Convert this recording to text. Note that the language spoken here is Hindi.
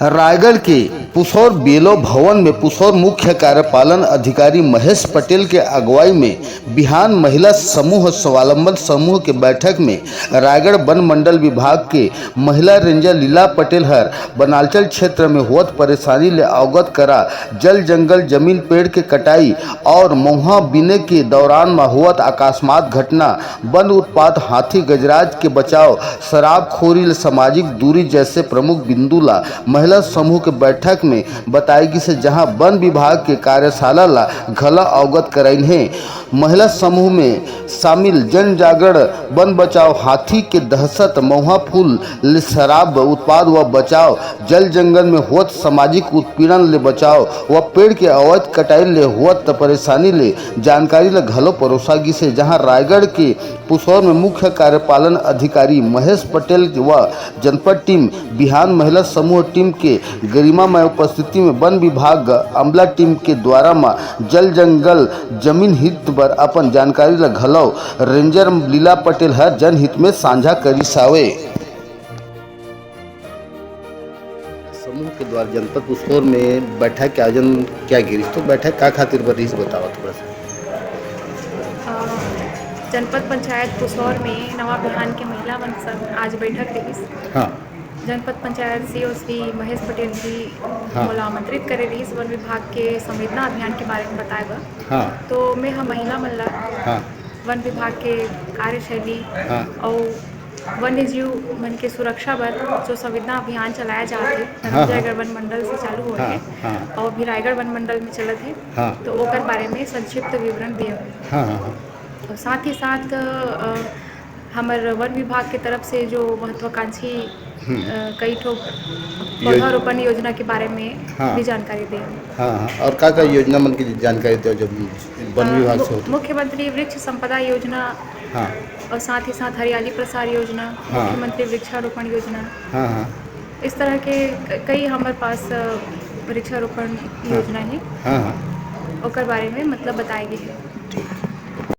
रायगढ़ के पुसौर बेलो भवन में पुसौर मुख्य कार्यपालन अधिकारी महेश पटेल के अगुवाई में बिहान महिला समूह स्वावलंबन समूह के बैठक में रायगढ़ वन मंडल विभाग के महिला रेंजर लीला पटेल हर बनालचल क्षेत्र में होत परेशानी ले अवगत करा जल जंगल जमीन पेड़ के कटाई और महुआ बीने के दौरान में हुआ अकस्मात घटना वन उत्पाद हाथी गजराज के बचाव शराबखोरी सामाजिक दूरी जैसे प्रमुख बिंदु ला महिला समूह के बैठक में बताएगी से जहां वन विभाग के कार्यशाला ला घला अवगत कराइन है। महिला समूह में शामिल जन जागरण वन बचाओ हाथी के दहशत महुआ फूल ले शराब उत्पाद व बचाव जल जंगल में होत सामाजिक उत्पीड़न ले बचाव व पेड़ के अवैध कटाई ले होत परेशानी ले जानकारी ले घलो परोसागी से जहां रायगढ़ के पुसौर में मुख्य कार्यपालन अधिकारी महेश पटेल व जनपद टीम बिहान महिला समूह टीम के गरिमामय उपस्थिति में वन विभाग अमला टीम के द्वारा में जल जंगल जमीन हित पर अपन जानकारी ल घलो रेंजर लीला पटेल हर जनहित में साझा करी सावे। समूह के द्वारा जनपद पुसौर में बैठक के आयोजन क्या गिरीश तो बैठक का खातिर बरीस बताओ थोड़ा सा। जनपद पंचायत पुसौर में नवा बिहान के महिला वन संघ आज बैठक रही। हाँ। जनपद पंचायत सीओ श्री महेश पटेल जी मोला आमंत्रित करे रही वन विभाग के संवेदना अभियान के बारे में बताएगा। हाँ। तो मैं हम महिला मन ला हाँ। वन विभाग के कार्यशैली हाँ। और वन्य जीव मन के सुरक्षा बर जो संवेदना अभियान चलाया जाते है हाँ। रायगढ़ वन मंडल से चालू हो हाँ। है। हाँ। और भी रायगढ़ वन मंडल में चलत है। हाँ। तो ओकर बारे में संक्षिप्त विवरण दिए। हाँ। हाँ। और साथ ही साथ हमारे वन विभाग की तरफ से जो महत्वाकांक्षी कई ठो पौधारोपण योजना के बारे में हाँ। भी जानकारी दें। हाँ। हाँ। और का योजना मन की जानकारी दो जब वन विभाग से होती। मुख्यमंत्री वृक्ष संपदा योजना। हाँ। और साथ ही साथ हरियाली प्रसार योजना। हाँ। मुख्यमंत्री वृक्षारोपण योजना। हाँ। हाँ। इस तरह के कई हमारे पास वृक्षारोपण योजना है। हाँ। हाँ। ओकर बारे में मतलब बताएगी है।